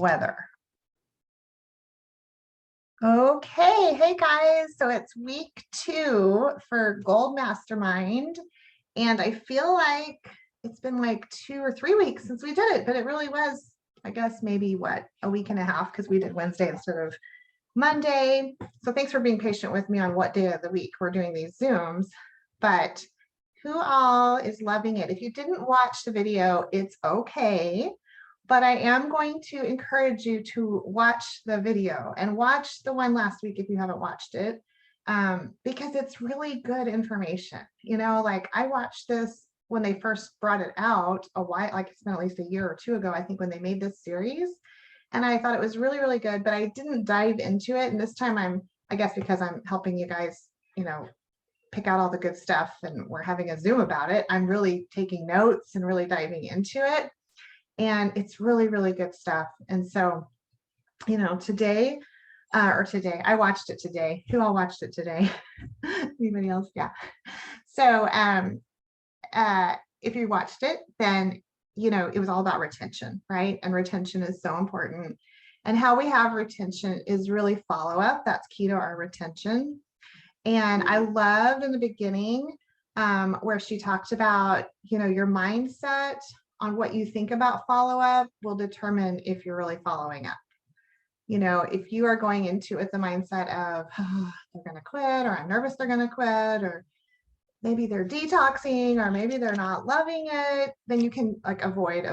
weather. Okay, hey guys, so it's week 2 for Gold Mastermind, and I feel like it's been like 2 or 3 weeks since we did it, but it really was, I guess, maybe what, a week and a half, because we did Wednesday instead of Monday. So thanks for being patient with me on what day of the week we're doing these Zooms, but who all is loving it? If you didn't watch the video, it's okay. But I am going to encourage you to watch the video and watch the one last week if you haven't watched it, because it's really good information. You know, like I watched this when they first brought it out a while, like it's been at least a year or two ago, I think, when they made this series. And I thought it was really, really good, but I didn't dive into it. And this time I guess because I'm helping you guys, you know, pick out all the good stuff and we're having a Zoom about it, I'm really taking notes and really diving into it. And it's really, really good stuff. And so, you know, today, I watched it today. Who all watched it today? Anybody else? Yeah. So if you watched it, then, you know, it was all about retention, right? And retention is so important. And how we have retention is really follow up. That's key to our retention. And I loved in the beginning where she talked about, you know, your mindset on what you think about follow-up will determine if you're really following up. You know, if you are going into it with the mindset of, oh, they're going to quit, or I'm nervous they're going to quit, or maybe they're detoxing, or maybe they're not loving it, then you can like avoid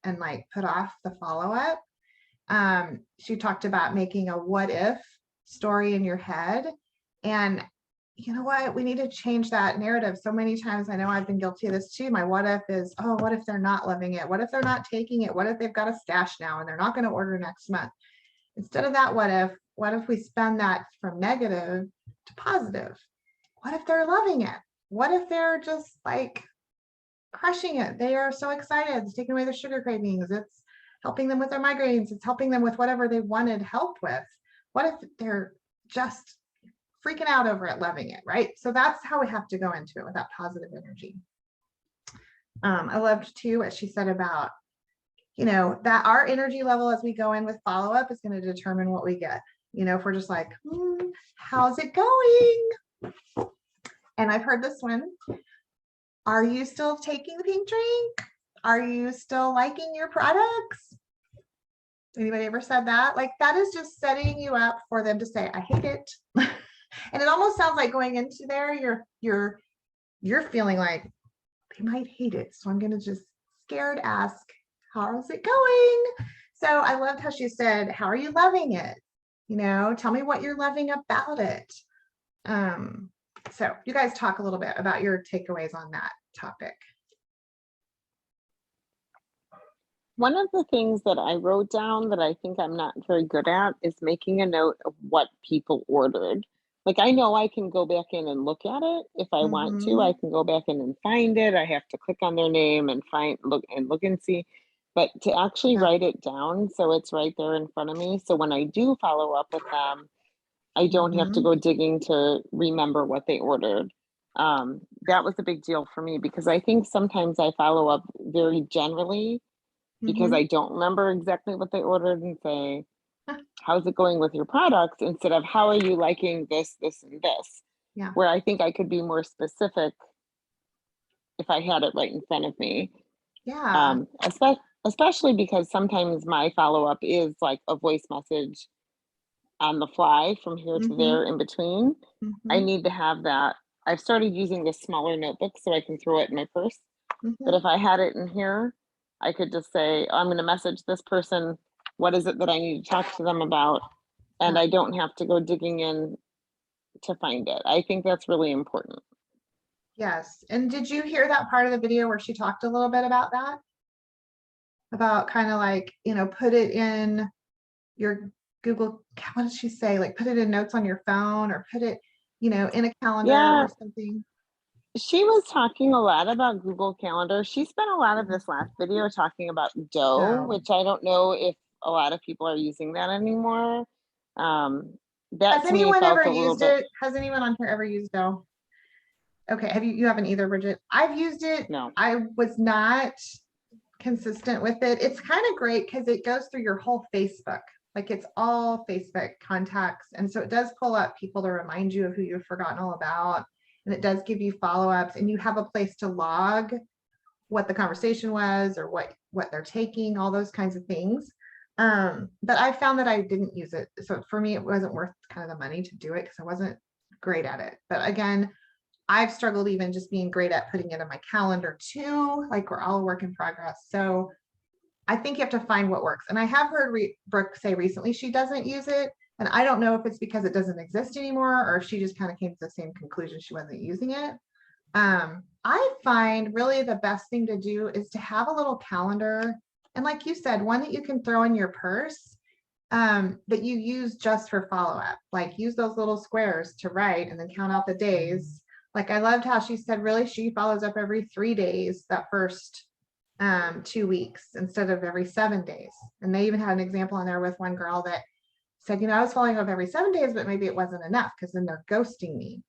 and like put off the follow-up. She talked about making a what if story in your head. And you know what, we need to change that narrative. So many times, I know I've been guilty of this too. My what if is, oh, what if they're not loving it? What if they're not taking it? What if they've got a stash now and they're not going to order next month? Instead of that, what if we spend that from negative to positive? What if they're loving it? What if they're just like crushing it? They are so excited. It's taking away their sugar cravings. It's helping them with their migraines. It's helping them with whatever they wanted help with. What if they're just freaking out over it, loving it, right? So that's how we have to go into it, with that positive energy. I loved too what she said about, you know, that our energy level as we go in with follow-up is going to determine what we get. You know, if we're just like, how's it going? And I've heard this one. Are you still taking the pink drink? Are you still liking your products? Anybody ever said that? Like, that is just setting you up for them to say, I hate it. And it almost sounds like going into there, you're feeling like they might hate it. So I'm going to just scared ask, how's it going? So I loved how she said, how are you loving it? You know, tell me what you're loving about it. So you guys talk a little bit about your takeaways on that topic. One of the things that I wrote down that I think I'm not very good at is making a note of what people ordered. Like, I know I can go back in and look at it if I want to. I can go back in and find it. I have to click on their name and look and see. But to actually write it down so it's right there in front of me, so when I do follow up with them, I don't have to go digging to remember what they ordered. That was a big deal for me, because I think sometimes I follow up very generally because I don't remember exactly what they ordered, and say, how's it going with your products, instead of how are you liking this, this, and this? Yeah. Where I think I could be more specific if I had it right in front of me. Yeah. Especially because sometimes my follow-up is like a voice message on the fly from here to there in between. I need to have that. I've started using this smaller notebook so I can throw it in my purse. But if I had it in here, I could just say, I'm going to message this person. What is it that I need to talk to them about? And I don't have to go digging in to find it. I think that's really important. Yes. And did you hear that part of the video where she talked a little bit about that? About kind of like, you know, put it in your Google, what did she say? Like, put it in notes on your phone, or put it, you know, in a calendar or something. She was talking a lot about Google Calendar. She spent a lot of this last video talking about Dough, which I don't know if a lot of people are using that anymore. Has anyone ever used it? Has anyone on here ever used Dough? Okay, you haven't either, Bridget? I've used it. No. I was not consistent with it. It's kind of great because it goes through your whole Facebook. Like it's all Facebook contacts. And so it does pull up people to remind you of who you've forgotten all about. And it does give you follow-ups, and you have a place to log what the conversation was or what they're taking, all those kinds of things. But I found that I didn't use it. So for me, it wasn't worth kind of the money to do it because I wasn't great at it. But again, I've struggled even just being great at putting it in my calendar too. Like we're all a work in progress. So I think you have to find what works. And I have heard Brooke say recently she doesn't use it. And I don't know if it's because it doesn't exist anymore or if she just kind of came to the same conclusion she wasn't using it. I find really the best thing to do is to have a little calendar. And like you said, one that you can throw in your purse that you use just for follow-up. Like use those little squares to write and then count out the days. Like I loved how she said, really, she follows up every 3 days that first 2 weeks instead of every 7 days. And they even had an example in there with one girl that said, you know, I was following up every 7 days, but maybe it wasn't enough because then they're ghosting me.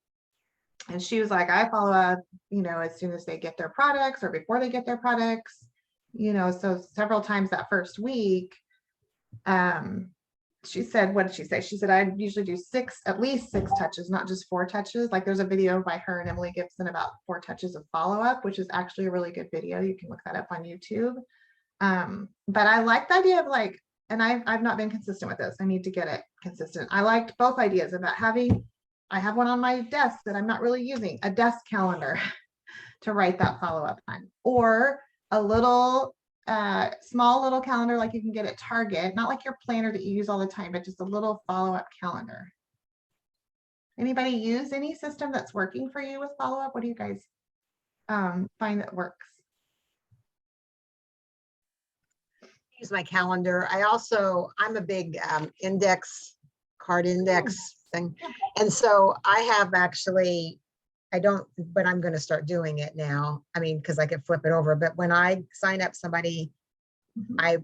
And she was like, I follow up, you know, as soon as they get their products or before they get their products, you know, so several times that first week. She said, what did she say? She said, I usually do at least six touches, not just 4 touches. Like there's a video by her and Emily Gibson about 4 touches of follow-up, which is actually a really good video. You can look that up on YouTube. But I like the idea of like, and I've not been consistent with this. I need to get it consistent. I liked both ideas about I have one on my desk that I'm not really using, a desk calendar to write that follow-up on, or a little small little calendar like you can get at Target, not like your planner that you use all the time, but just a little follow-up calendar. Anybody use any system that's working for you with follow-up? What do you guys find that works? Use my calendar. I'm a big card index thing. And so I have actually, but I'm going to start doing it now. I mean, because I can flip it over. But when I sign up somebody, I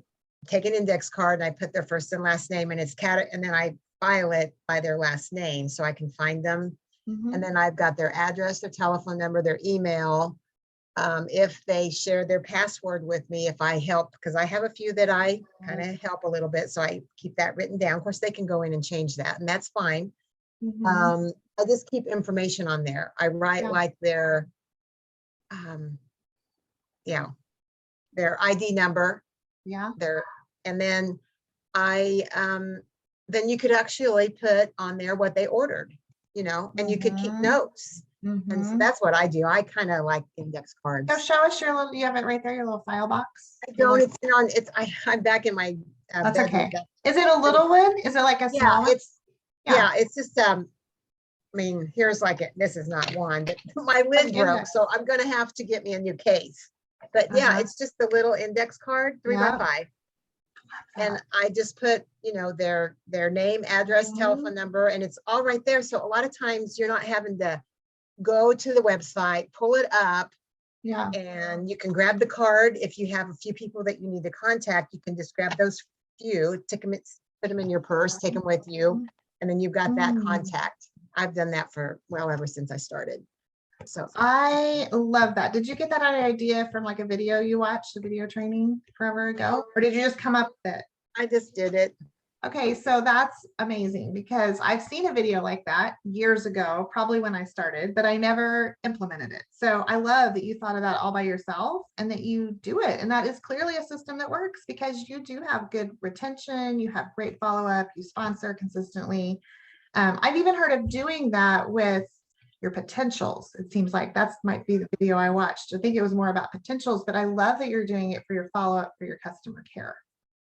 take an index card and I put their first and last name, and and then I file it by their last name so I can find them. And then I've got their address, their telephone number, their email. If they share their password with me, if I help, because I have a few that I kind of help a little bit. So I keep that written down. Of course, they can go in and change that, and that's fine. I just keep information on there. I write like their ID number. And then then you could actually put on there what they ordered, you know, and you could keep notes. And so that's what I do. I kind of like index cards. So show us your little, you have it right there, your little file box. I don't, I'm back in my that's bedroom. Okay. Is it a little one? Is it like a small one? It's just I mean, here's this is not one, but my lid broke, so I'm gonna have to get me a new case. But it's just the little index card, 3x5. And I just put, you know, their name, address, telephone number, and it's all right there. So a lot of times you're not having to go to the website, pull it up, and you can grab the card. If you have a few people that you need to contact, you can just grab those few, put them in your purse, take them with you, and then you've got that contact. I've done that for, ever since I started. So I love that. Did you get that idea from like a video you watched, a video training forever ago? Or did you just come up with it? I just did it. Okay, so that's amazing because I've seen a video like that years ago, probably when I started, but I never implemented it. So I love that you thought of that all by yourself and that you do it. And that is clearly a system that works because you do have good retention, you have great follow-up, you sponsor consistently. I've even heard of doing that with your potentials. It seems like that might be the video I watched. I think it was more about potentials, but I love that you're doing it for your follow-up for your customer care.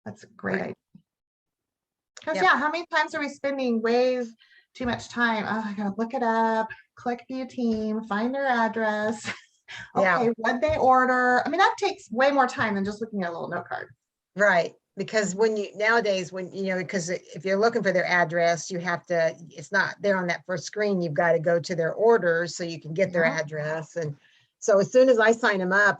That's a great idea. Because how many times are we spending way too much time? Oh, I gotta look it up, click view team, find their address. Okay, what they order. I mean, that takes way more time than just looking at a little note card. Right. Because nowadays, because if you're looking for their address, you have to, it's not there on that first screen. You've got to go to their orders so you can get their address. And so as soon as I sign them up,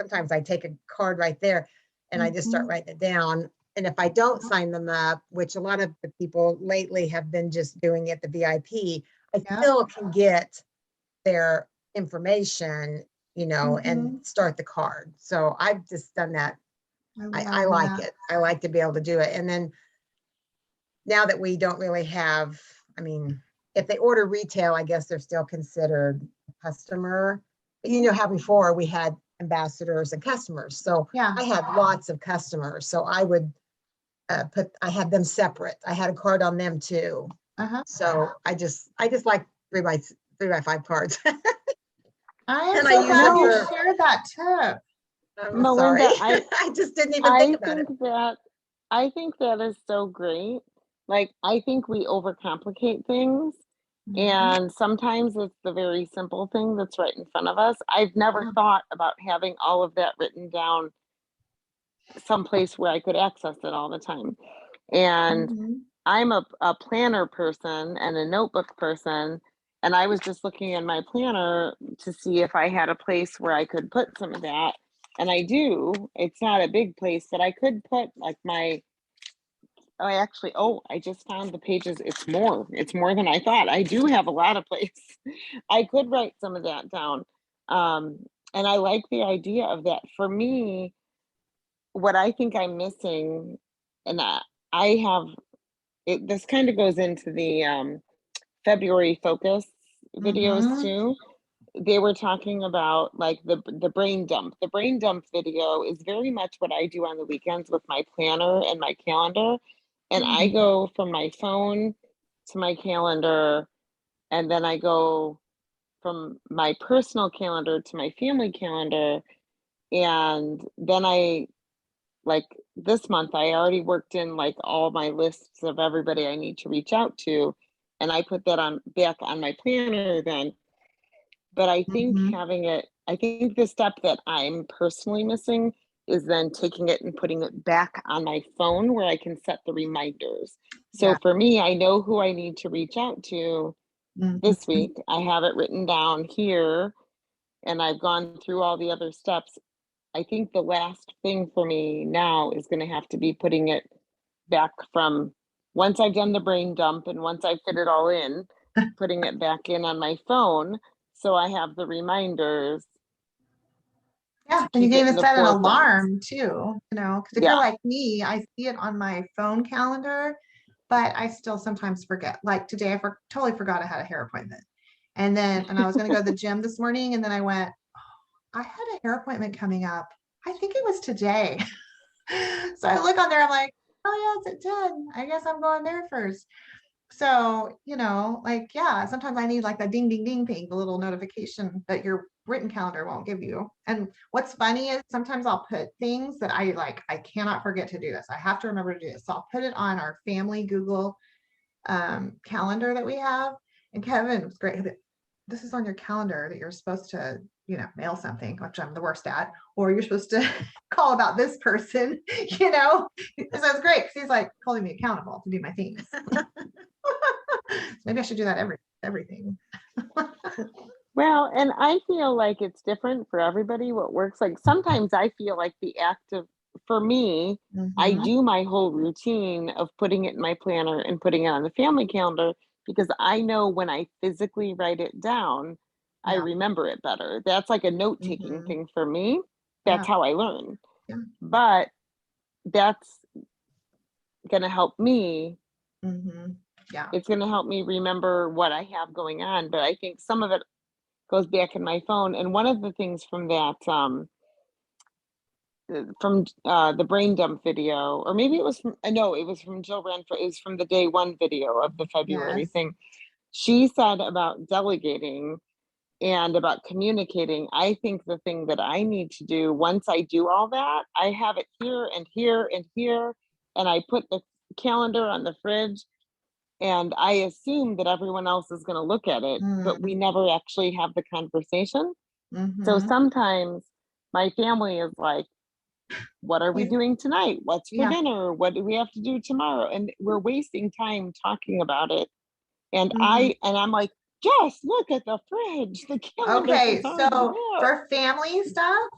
sometimes I take a card right there and I just start writing it down. And if I don't sign them up, which a lot of the people lately have been just doing it, the VIP, I still can get their information you know, Mhm. and start the card. So I've just done that. I love like that. it. I like to be able to do it. And then now that we don't really have, I mean, if they order retail, I guess they're still considered a customer. But you know how before we had ambassadors and customers. So Yeah. I had lots of customers. So I would I had them separate. I had a card on them too. Uh-huh. So I just like 3x5 cards. I am And I so use glad it you for, shared that tip. I'm sorry. Melinda, I I just didn't even think I about it. think that I think that is so great. Like, I think we overcomplicate things, Mhm. and sometimes it's the very simple thing that's right in front of us. I've never Yeah. thought about having all of that written down someplace where I could access it all the time. And Mhm. I'm a planner person and a notebook person. And I was just looking in my planner to see if I had a place where I could put some of that. And I do. It's not a big place, but I could put like my, I just found the pages. It's more than I thought. I do have a lot of place. I could write some of that down. Um, and I like the idea of that. For me, what I think I'm missing, and I have it, this kind of goes into the February focus videos Mhm. too. They were talking about like the brain dump. The brain dump video is very much what I do on the weekends with my planner and my calendar. And I Mhm. go from my phone to my calendar, and then I go from my personal calendar to my family calendar. And then like this month, I already worked in like all my lists of everybody I need to reach out to. And I put that on back on my planner then. But Mhm. I think the step that I'm personally missing is then taking it and putting it back on my phone where I can set the reminders. So Yeah. for me, I know who I need to reach out to this Mhm. week. I have it written down here and I've gone through all the other steps. I think the last thing for me now is going to have to be putting it back from once I've done the brain dump and once I fit it all in, putting it back in on my phone so I have the reminders Yeah, to and you keep can it in even the set an forefront. alarm too, you know, because if you're Yeah. like me, I see it on my phone calendar, but I still sometimes forget. Like today, totally forgot I had a hair appointment. And I was going to go to the gym this morning, and then I went, I had a hair appointment coming up. I think it was today. So I look on there, I'm like, oh yeah, it's at 10. I guess I'm going there first. So, you know, like, yeah, sometimes I need like the ding, ding, ding ping, the little notification that your written calendar won't give you. And what's funny is sometimes I'll put things that I like, I cannot forget to do this. I have to remember to do this. So I'll put it on our family Google calendar that we have. And Kevin was great. This is on your calendar that you're supposed to, you know, mail something, which I'm the worst at, or you're supposed to call about this person, you know. So it's great because he's like holding me accountable to do my things. Maybe I should do that everything. Well, and I feel like it's different for everybody what works. Like sometimes I feel like the act of, for me, I Mhm. do my whole routine of putting it in my planner and putting it on the family calendar because I know when I physically write it down, I Yeah. remember it better. That's like a note taking Mhm. thing for me. Yeah. That's how I learn. Yeah. But that's going to help me. Mhm. Yeah. It's going to help me remember what I have going on. But I think some of it goes back in my phone. And one of the things from that, the brain dump video, or maybe it was from, no, it was from Jill Renfro. It was from the day one video of the February Yes. thing. She said about delegating and about communicating. I think the thing that I need to do once I do all that, I have it here and here and here, and I put the calendar on the fridge. And I assume that everyone else is going to look at it, but we never actually have the conversation. So Mm-hmm. sometimes my family is like, what are we doing tonight? What's for Yeah. dinner? What do we have to do tomorrow? And we're wasting time talking about it. And Mm-hmm. I'm like, just look at the fridge. The calendar is Okay, already so there. for family stuff,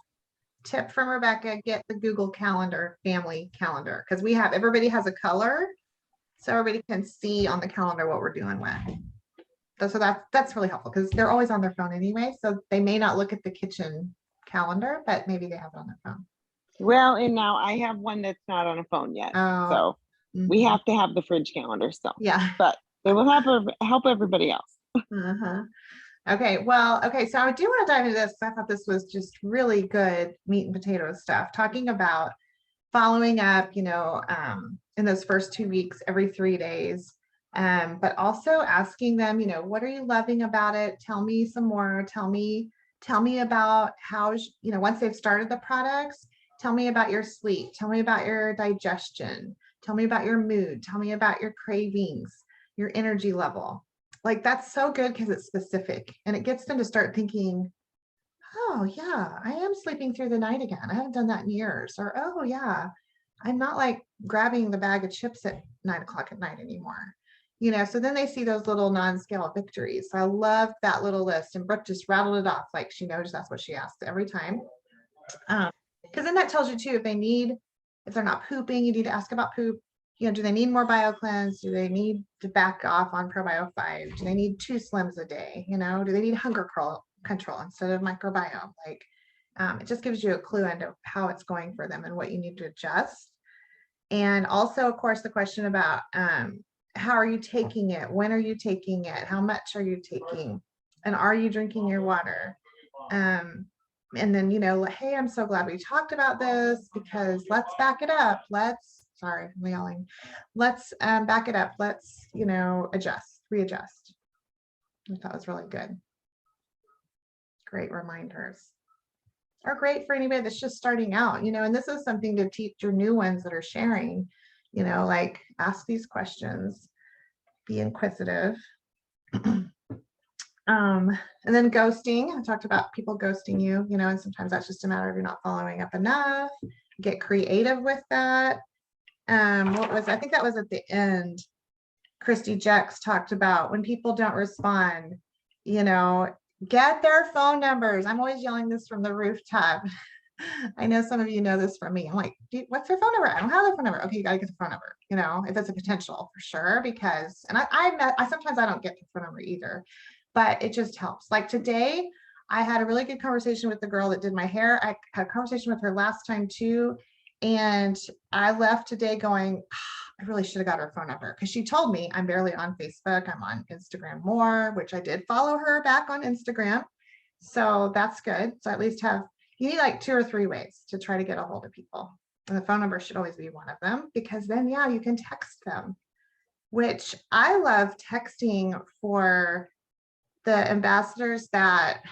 tip from Rebecca, get the Google Calendar family calendar because everybody has a color, so everybody can see on the calendar what we're doing when. So that's really helpful because they're always on their phone anyway. So they may not look at the kitchen calendar, but maybe they have it on their phone. Well, and now I have one that's not on a phone yet. Oh, So we have to have the fridge calendar still. yeah. But it will help everybody else. Uh-huh. Okay, well, okay, so I do want to dive into this. I thought this was just really good meat and potato stuff, talking about following up, you know, in those first 2 weeks, every 3 days, but also asking them, you know, what are you loving about it? Tell me some more. Tell me about how, you know, once they've started the products, tell me about your sleep. Tell me about your digestion. Tell me about your mood. Tell me about your cravings, your energy level. Like that's so good because it's specific and it gets them to start thinking, oh yeah, I am sleeping through the night again. I haven't done that in years. Or, oh yeah, I'm not like grabbing the bag of chips at 9 o'clock at night anymore. You know, so then they see those little non-scale victories. So I love that little list. And Brooke just rattled it off like she knows that's what she asks every time. Because then that tells you too, if they're not pooping, you need to ask about poop. You know, do they need more BioCleanse? Do they need to back off on Probio 5? Do they need 2 slims a day? You know, do they need hunger control instead of microbiome? Like, it just gives you a clue into how it's going for them and what you need to adjust. And also, of course, the question about how are you taking it? When are you taking it? How much are you taking? And are you drinking your water? And then, you know, hey, I'm so glad we talked about this because let's back it up. Sorry, I'm yelling. Let's back it up. Let's, you know, readjust. I thought it was really good. Great reminders. Are great for anybody that's just starting out, you know, and this is something to teach your new ones that are sharing, you know, like ask these questions, be inquisitive. And then ghosting. I talked about people ghosting you, you know, and sometimes that's just a matter of you're not following up enough. Get creative with that. I think that was at the end. Christy Jex talked about when people don't respond, you know, get their phone numbers. I'm always yelling this from the rooftop. I know some of you know this from me. I'm like, what's their phone number? I don't have their phone number. Okay, you got to get the phone number, you know, if it's a potential for sure, because, and I sometimes I don't get the phone number either, but it just helps. Like today, I had a really good conversation with the girl that did my hair. I had a conversation with her last time too. And I left today going, I really should have got her phone number because she told me I'm barely on Facebook. I'm on Instagram more, which I did follow her back on Instagram. So that's good. So at least you need like 2 or 3 ways to try to get a hold of people. And the phone number should always be one of them because then, yeah, you can text them, which I love texting for the ambassadors that,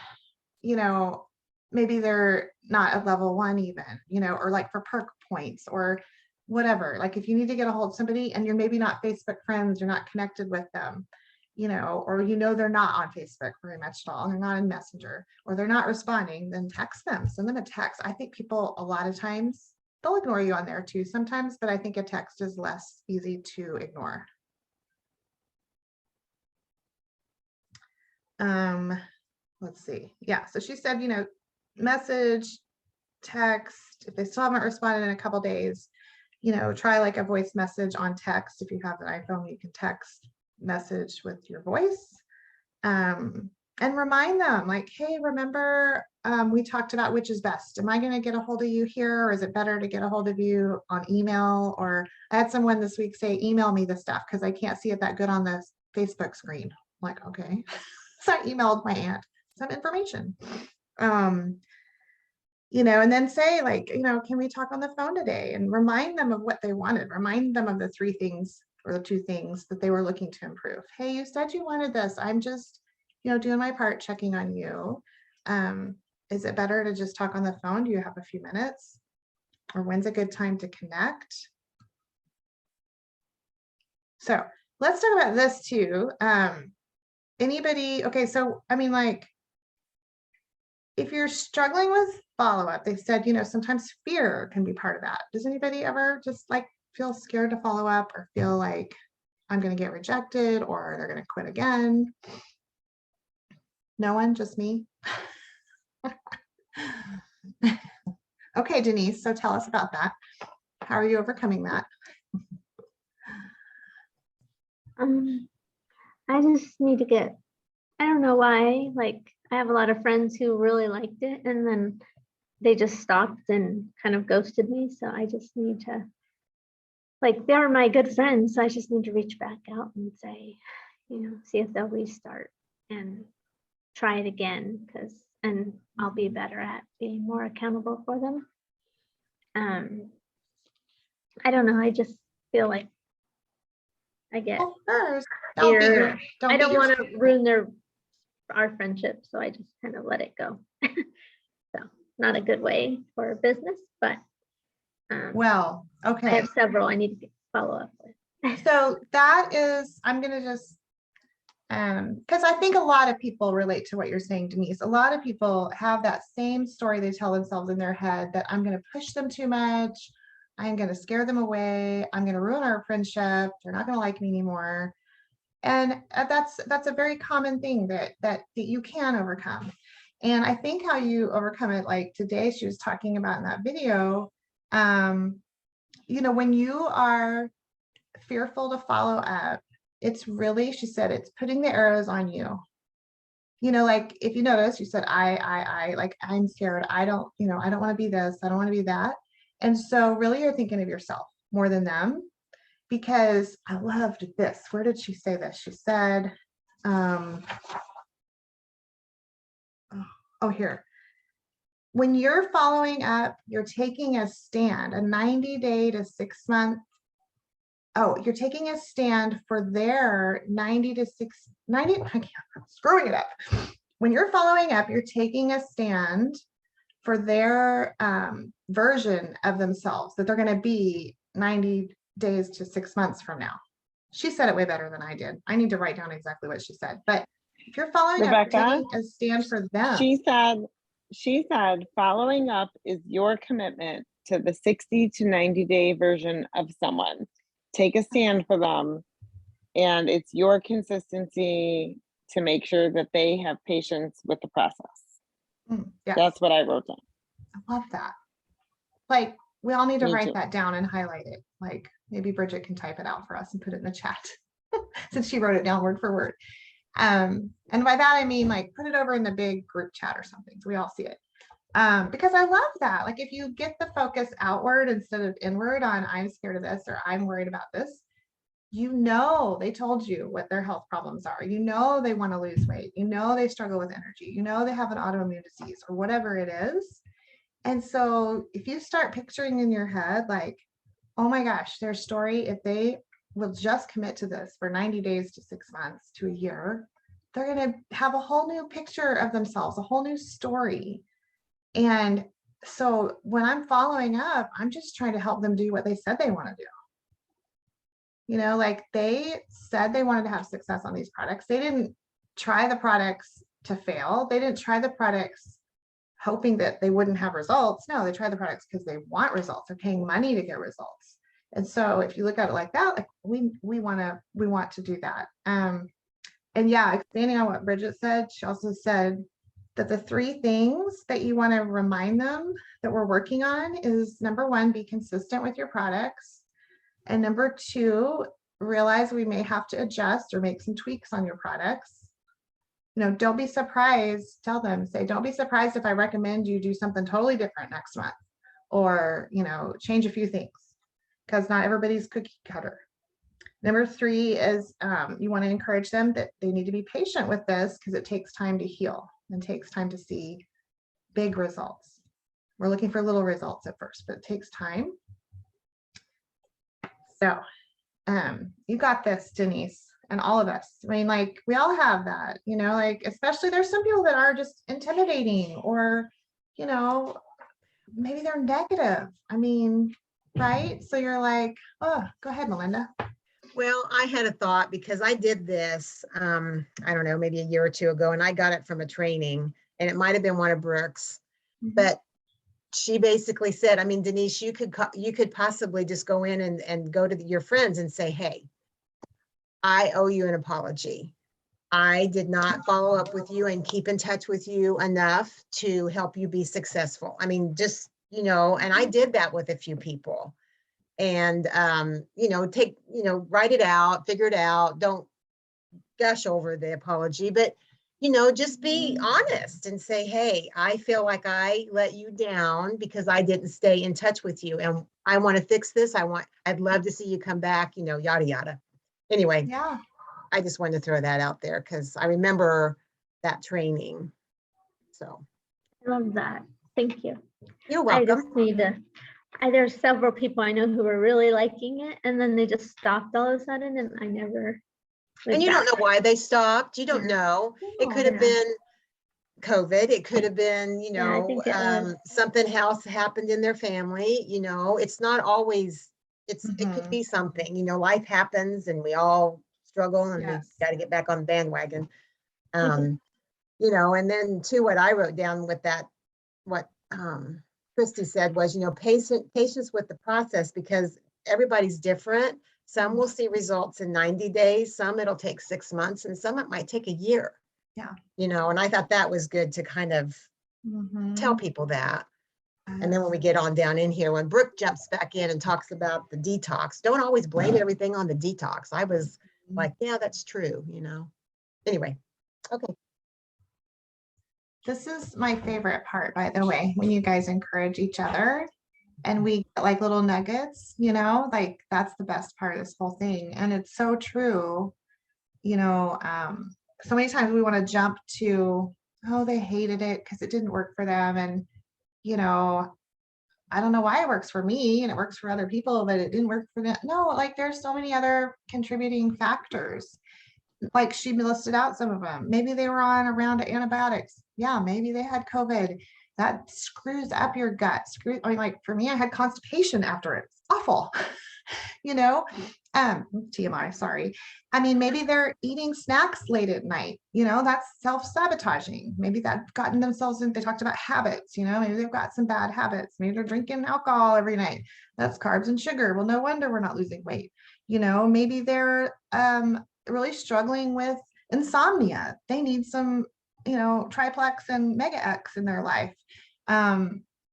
you know, maybe they're not at level 1 even, you know, or like for perk points or whatever. Like if you need to get a hold of somebody and you're maybe not Facebook friends, you're not connected with them, you know, or you know they're not on Facebook very much at all, they're not in Messenger, or they're not responding, then text them, send them a text. I think people a lot of times, they'll ignore you on there too sometimes, but I think a text is less easy to ignore. Let's see. Yeah, so she said, you know, message, text, if they still haven't responded in a couple days, you know, try like a voice message on text. If you have an iPhone, you can text message with your voice, and remind them like, hey, remember we talked about which is best. Am I going to get a hold of you here, or is it better to get a hold of you on email? Or I had someone this week say, email me the stuff because I can't see it that good on the Facebook screen. I'm like, okay. So I emailed my aunt some information. You know, and then say like, you know, can we talk on the phone today, and remind them of what they wanted, remind them of the 3 things or the 2 things that they were looking to improve. Hey, you said you wanted this. I'm just, you know, doing my part, checking on you. Is it better to just talk on the phone? Do you have a few minutes? Or when's a good time to connect? So let's talk about this too. Anybody, okay, so I mean, like, if you're struggling with follow-up, they said, you know, sometimes fear can be part of that. Does anybody ever just like feel scared to follow up, or feel like I'm going to get rejected, or they're going to quit again? No one, just me? Okay, Denise, so tell us about that. How are you overcoming that? I just need to get I don't know why. Like, I have a lot of friends who really liked it, and then they just stopped and kind of ghosted me. So I just need to, like, they're my good friends. So I just need to reach back out and say, see if they'll restart and try it again, and I'll be better at being more accountable for them. I don't know. I just feel like I get Well, first, don't beat fear. I don't beat want yourself to up. ruin our friendship, so I just kind of let it go. So not a good way for business, but Well, I okay. have several I need to follow up with. So that is, I'm gonna just, because I think a lot of people relate to what you're saying, Denise. A lot of people have that same story they tell themselves in their head, that I'm gonna push them too much, I'm gonna scare them away, I'm gonna ruin our friendship, they're not gonna like me anymore. And that's a very common thing that you can overcome. And I think how you overcome it, like today she was talking about in that video, when you are fearful to follow up, it's really, she said, it's putting the arrows on you. Like if you notice, you said, like, I'm scared. I don't want to be this. I don't want to be that. And so really you're thinking of yourself more than them, because I loved this. Where did she say this? She said, here. When you're following up, you're taking a stand, a 90-day to 6 month. You're taking a stand for their 90 to 90. I can't, I'm screwing it up. When you're following up, you're taking a stand for their version of themselves that they're going to be 90 days to 6 months from now. She said it way better than I did. I need to write down exactly what she said. But if you're following Rebecca, up, you're taking a stand for them. She said following up is your commitment to the 60 to 90 day version of someone. Take a stand for them, and it's your consistency to make sure that they have patience with the process. Yes. That's what I wrote down. I love that. Like, we all need to Me write too. that down and highlight it. Like, maybe Bridget can type it out for us and put it in the chat since she wrote it down word for word. And by that, I mean, like, put it over in the big group chat or something so we all see it. Because I love that. Like, if you get the focus outward instead of inward on I'm scared of this or I'm worried about this, they told you what their health problems are. They want to lose weight. They struggle with energy. They have an autoimmune disease or whatever it is. And so if you start picturing in your head, like, oh my gosh, their story, if they will just commit to this for 90 days to 6 months to a year, they're going to have a whole new picture of themselves, a whole new story. And so when I'm following up, I'm just trying to help them do what they said they want to do. Like they said they wanted to have success on these products. They didn't try the products to fail. They didn't try the products hoping that they wouldn't have results. No, they try the products because they want results. They're paying money to get results. And so if you look at it like that, like we want to do that. And yeah, expanding on what Bridget said, she also said that the 3 things that you want to remind them that we're working on is, number 1, be consistent with your products. And number 2, realize we may have to adjust or make some tweaks on your products. Don't be surprised. Tell them, say, don't be surprised if I recommend you do something totally different next month, or, change a few things, because not everybody's cookie cutter. Number 3 is you want to encourage them that they need to be patient with this because it takes time to heal and takes time to see big results. We're looking for little results at first, but it takes time. So you got this, Denise, and all of us. I mean, like, we all have that, like, especially there's some people that are just intimidating or, maybe they're negative. I mean, right? So you're like, oh, go ahead, Melinda. Well, I had a thought because I did this, I don't know, maybe a year or 2 ago, and I got it from a training, and it might have been one of Brooke's, but she basically said, I mean, Denise, you could possibly just go in and go to your friends and say, hey, I owe you an apology. I did not follow up with you and keep in touch with you enough to help you be successful. I mean, just, and I did that with a few people. And, write it out, figure it out. Don't gush over the apology, but, you know, just be Mhm. honest and say, hey, I feel like I let you down because I didn't stay in touch with you. And I want to fix this. I'd love to see you come back, you know, yada, yada. Anyway, Yeah. I just wanted to throw that out there because I remember that training. So I love that. Thank you. you're I welcome. just need to, there's several people I know who are really liking it, and then they just stopped all of a sudden, and I never And went you don't back. know why they stopped. You don't Yeah. know. It could Oh, have Yeah. been COVID. It could have been, you Yeah, I know, think it was. something else happened in their family. You know, it's not always, it could Mhm. be something, you know, life happens and we all struggle and we Yes. got to get back on the bandwagon. You know, and then too, what I wrote down with that, what Christy said was, you know, patience with the process because everybody's different. Some will see results in 90 days, some it'll take 6 months, and some it might take a year. Yeah. You know, and I thought that was good to kind of tell Mhm. people that. And then when Yes. we get on down in here, when Brooke jumps back in and talks about the detox, don't always blame everything on the detox. I was like, yeah, that's true, you know. Anyway, okay. This is my favorite part, by the way, when you guys encourage each other and we get like little nuggets, you know, like that's the best part of this whole thing. And it's so true, you know, so many times we want to jump to, oh, they hated it because it didn't work for them. And, you know, I don't know why it works for me and it works for other people, but it didn't work for them. No, like there's so many other contributing factors. Like she listed out some of them. Maybe they were on a round of antibiotics. Yeah, maybe they had COVID. That screws up your gut. I mean, like for me, I had constipation after it. It's awful, you know. TMI, sorry. I mean, maybe they're eating snacks late at night, you know, that's self-sabotaging. Maybe that gotten themselves in, they talked about habits, you know, maybe they've got some bad habits. Maybe they're drinking alcohol every night. That's carbs and sugar. Well, no wonder we're not losing weight. You know, maybe they're really struggling with insomnia. They need some, you know, triplex and mega X in their life.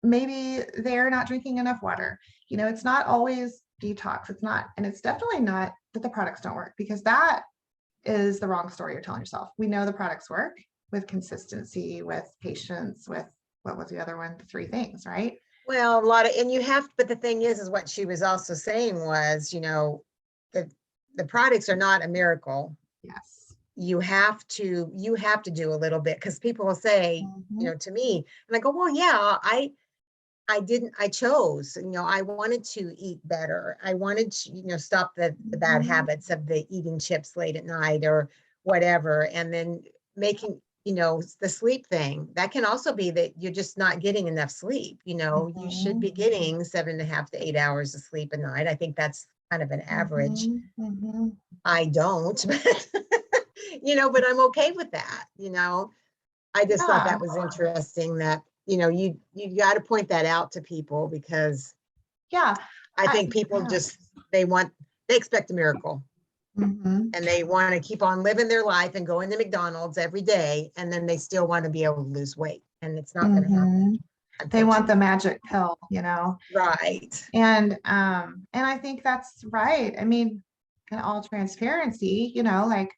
Maybe they're not drinking enough water. You know, it's not always detox. It's not, and it's definitely not that the products don't work because that is the wrong story you're telling yourself. We know the products work with consistency, with patience, with what was the other one? 3 things, right? Well, a lot of, and you have, but the thing is what she was also saying was, you know, the products are not a miracle. Yes. You have to do a little bit because people will say, you know, to me, and I go, well, yeah, I chose, you know, I wanted to eat better. I wanted to, you know, stop the bad habits of the eating chips late at night or whatever. And then making, you know, the sleep thing, that can also be that you're just not getting enough sleep. You know, you should be getting 7.5 to 8 hours of sleep a night. I think that's kind of an average. I don't, but, you know, but I'm okay with that, you know. I just thought Yeah. that was interesting that, you know, you got to point that out to people because Yeah. I think people Yeah. just, they expect a miracle Mhm. and they want to keep on living their life and going to McDonald's every day. And then they still want to be able to lose weight and it's not going to happen. They want the Unfortunately. magic pill, you know. Right. And I think that's right. I mean, in all transparency, you know, like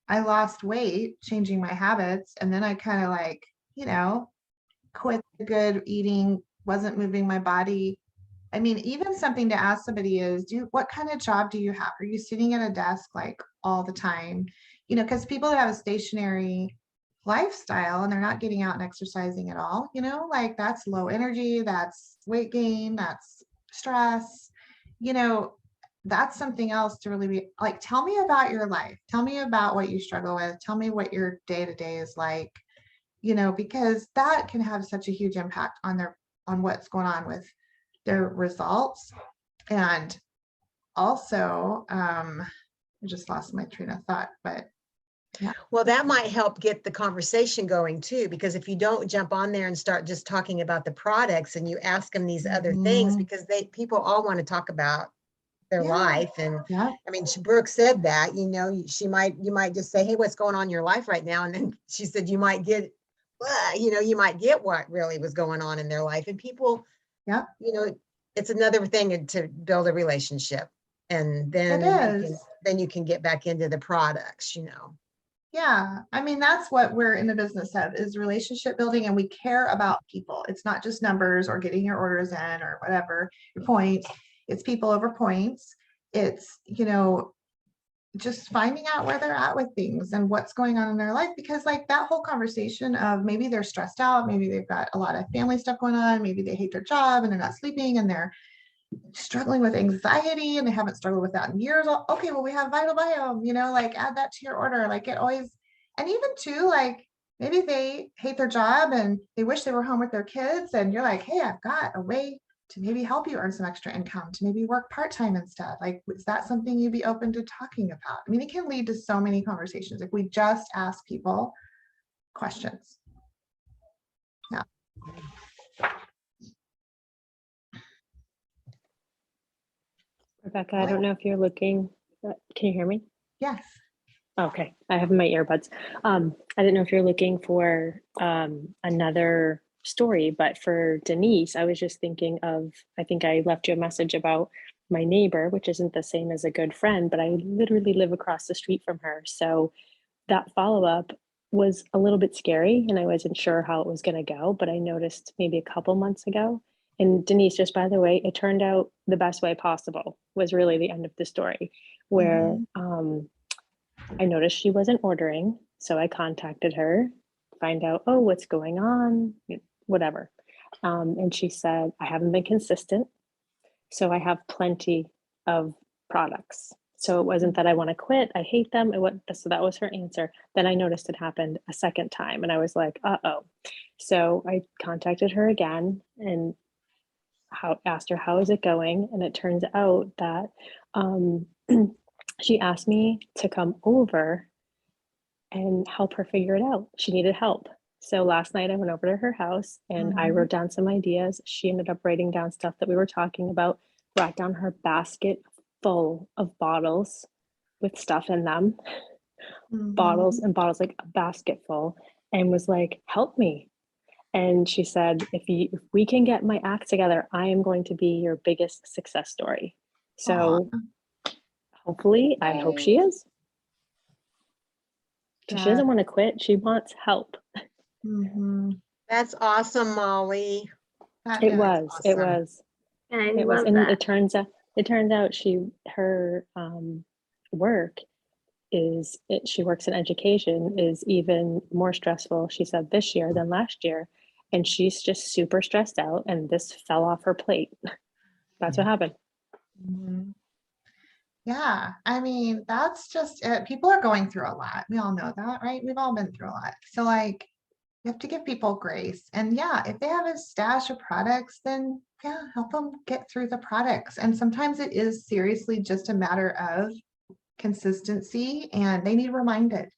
I lost weight changing my habits and then I kind of like, you know, quit the good eating, wasn't moving my body. I mean, even something to ask somebody is, what kind of job do you have? Are you sitting at a desk like all the time? You know, because people that have a stationary lifestyle and they're not getting out and exercising at all, you know, like that's low energy, that's weight gain, that's stress, you know, that's something else to really be like, tell me about your life. Tell me about what you struggle with. Tell me what your day to day is like, you know, because that can have such a huge impact on what's going on with their results. And also, I just lost my train of thought, but yeah. Well, that might help get the conversation going too, because if you don't jump on there and start just talking about the products and you ask them these other things, because people all want to talk about their Yeah. life. And Yeah. I mean, Brooke said that, you know, you might just say, hey, what's going on in your life right now? And then she said, you might get, you know, you might get what really was going on in their life. And people, Yeah. you know, it's another thing to build a relationship. And It then is. you can get back into the products, you know. Yeah, I mean, that's what we're in the business of, is relationship building, and we care about people. It's not just numbers or getting your orders in or whatever, your points. It's people over points. It's, just finding out where they're at with things and what's going on in their life, because like that whole conversation of maybe they're stressed out, maybe they've got a lot of family stuff going on, maybe they hate their job and they're not sleeping and they're struggling with anxiety and they haven't struggled with that in years. Okay, well, we have Vital Biome, like add that to your order. Like it always, and even too, like maybe they hate their job and they wish they were home with their kids, and you're like, hey, I've got a way to maybe help you earn some extra income, to maybe work part-time instead. Like, is that something you'd be open to talking about? I mean, it can lead to so many conversations if we just ask people questions. Yeah. Rebecca, I don't know if you're looking, can you hear me? Yes. Okay, I have my earbuds. I didn't know if you're looking for another story, but for Denise, I was just thinking of, I think I left you a message about my neighbor, which isn't the same as a good friend, but I literally live across the street from her. So that follow-up was a little bit scary and I wasn't sure how it was going to go, but I noticed maybe a couple months ago. And Denise, just by the way, it turned out the best way possible, was really the end of the story, where I noticed she wasn't ordering. So I contacted her, find out, oh, what's going on, whatever. And she said, I haven't been consistent. So I have plenty of products. So it wasn't that I want to quit, I hate them. So that was her answer. Then I noticed it happened a second time and I was like, uh-oh. So I contacted her again and asked her, how is it going? And it turns out that she asked me to come over and help her figure it out. She needed help. So last night I went over to her house and I wrote down some ideas. She ended up writing down stuff that we were talking about, brought down her basket full of bottles with stuff in them, bottles and bottles, like a basket full, and was like, help me. And she said, if we can get my act together, I am going to be your biggest success story. So hopefully, I hope she is. She doesn't want to quit. She wants help. That's awesome, Molly. It was. And I It love was. And that. it turns out her work she works in education, is even more stressful, she said, this year than last year. And she's just super stressed out and this fell off her plate. That's what happened. Yeah, I mean, that's just it. People are going through a lot. We all know that, right? We've all been through a lot. So like, you have to give people grace. And yeah, if they have a stash of products, then yeah, help them get through the products. And sometimes it is seriously just a matter of consistency and they need reminded.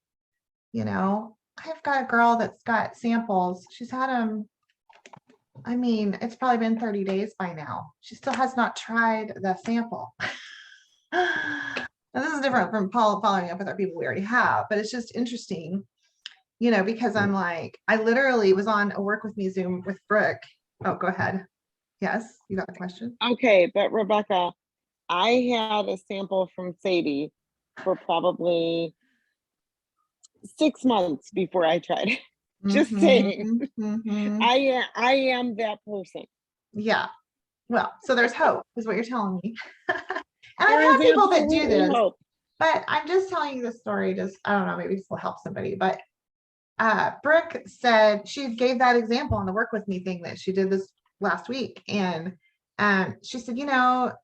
I've got a girl that's got samples. She's had them. I mean, it's probably been 30 days by now. She still has not tried the sample. Now, this is different from following up with our people we already have, but it's just interesting, because I'm like, I literally was on a work with me Zoom with Brooke. Oh, go ahead. Yes, you got the question. Okay, but Rebecca, I had a sample from Sadie for probably 6 months before I tried it. Just saying. I am that person. Yeah. Well, so there's hope, is what you're telling me. And There I've had is people that do absolutely this, hope. but I'm just telling you the story. I don't know, maybe this will help somebody. But Brooke said she gave that example on the work with me thing that she did this last week. And she said,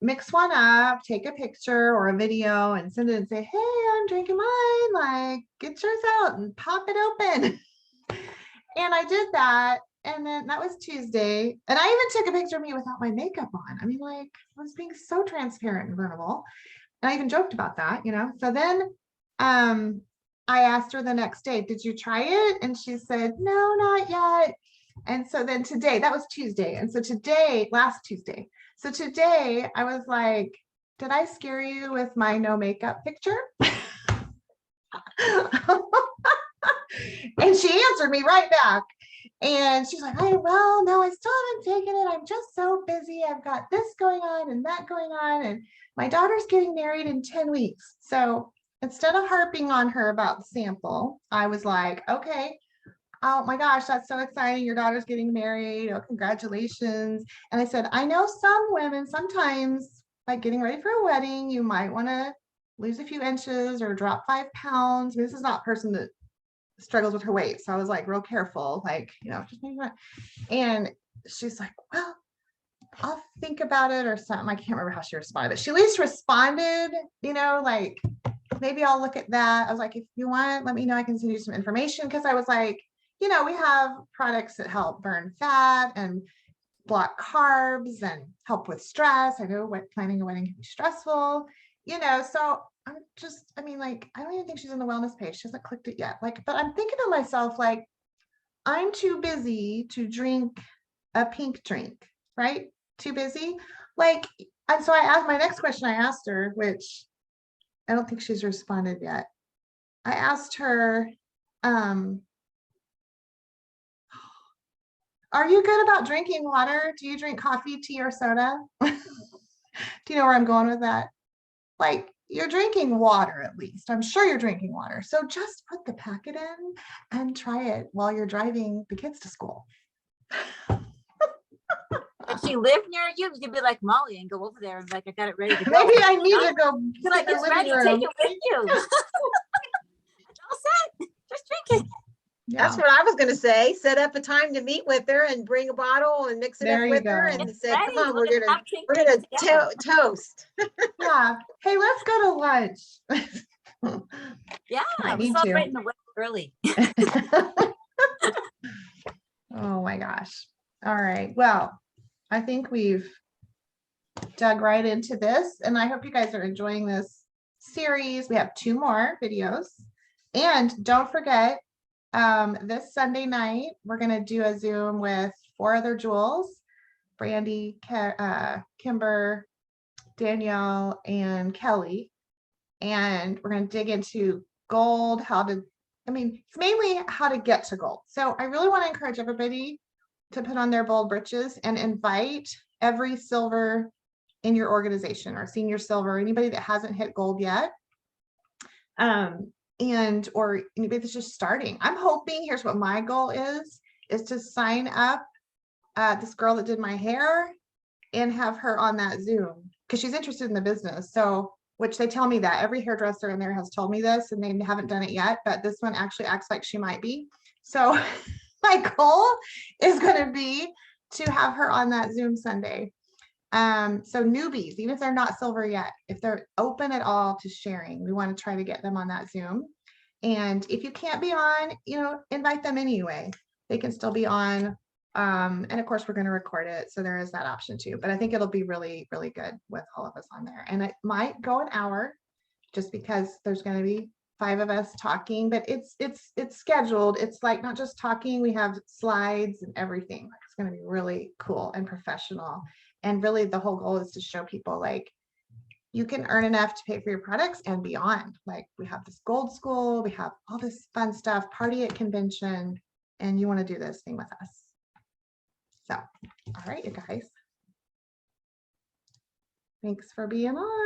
mix one up, take a picture or a video and send it and say, hey, I'm drinking mine. Like, get yours out and pop it open. And I did that. And then that was Tuesday. And I even took a picture of me without my makeup on. I mean, like, I was being so transparent and vulnerable. And I even joked about that, So then I asked her the next day, did you try it? And she said, no, not yet. And so then today, that was Tuesday. And so last Tuesday. So today I was like, did I scare you with my no makeup picture? And she answered me right back. And she's like, well, no, I still haven't taken it. I'm just so busy. I've got this going on and that going on. And my daughter's getting married in 10 weeks. So instead of harping on her about the sample, I was like, okay, oh my gosh, that's so exciting. Your daughter's getting married. Oh, congratulations. And I said, I know some women sometimes, like getting ready for a wedding, you might want to lose a few inches or drop 5 pounds. This is not a person that struggles with her weight. So I was like real careful, like, just maybe not. And she's like, well, I'll think about it or something. I can't remember how she responded, but she at least responded, like, maybe I'll look at that. I was like, if you want, let me know. I can send you some information. Cause I was like, we have products that help burn fat and block carbs and help with stress. I know planning a wedding can be stressful, so I'm just, I don't even think she's on the wellness page. She hasn't clicked it yet. Like, but I'm thinking to myself, like, I'm too busy to drink a pink drink, right? Too busy. Like, and so I asked my next question I asked her, which I don't think she's responded yet. I asked her, are you good about drinking water? Do you drink coffee, tea, or soda? Do you know where I'm going with that? Like, you're drinking water at least. I'm sure you're drinking water. So just put the packet in and try it while you're driving the kids to school. If she lived near you, you'd be like Molly and go over there and like, I got it ready to go. Maybe I need to go. You're like, it's ready, take it with you. All set, just drink it. Yeah. That's what I was gonna say. Set up a time to meet with her and bring a bottle and mix it There up you with her go. and It's say, ready. come on, We're we're gonna toast. Yeah. Hey, let's go to lunch. Yeah, I we're need to. celebrating the wedding early. Oh my gosh. All right. Well, I think we've dug right into this, and I hope you guys are enjoying this series. We have 2 more videos, and don't forget, this Sunday night, we're going to do a Zoom with 4 other jewels, Brandy, Kimber, Danielle, and Kelly. And we're going to dig into gold, it's mainly how to get to gold. So I really want to encourage everybody to put on their bold britches and invite every silver in your organization or senior silver, anybody that hasn't hit gold yet. Or anybody that's just starting. I'm hoping, here's what my goal is to sign up this girl that did my hair and have her on that Zoom because she's interested in the business. So, which they tell me that every hairdresser in there has told me this and they haven't done it yet, but this one actually acts like she might be. So my goal is going to be to have her on that Zoom Sunday. So newbies, even if they're not silver yet, if they're open at all to sharing, we want to try to get them on that Zoom. And if you can't be on, invite them anyway. They can still be on. And of course, we're going to record it. So there is that option too. But I think it'll be really, really good with all of us on there. And it might go an hour just because there's going to be 5 of us talking, but it's scheduled. It's like not just talking, we have slides and everything. It's going to be really cool and professional. And really the whole goal is to show people like you can earn enough to pay for your products and beyond. Like we have this gold school, we have all this fun stuff, party at convention, and you want to do this thing with us. So, all right, you guys. Thanks for being on.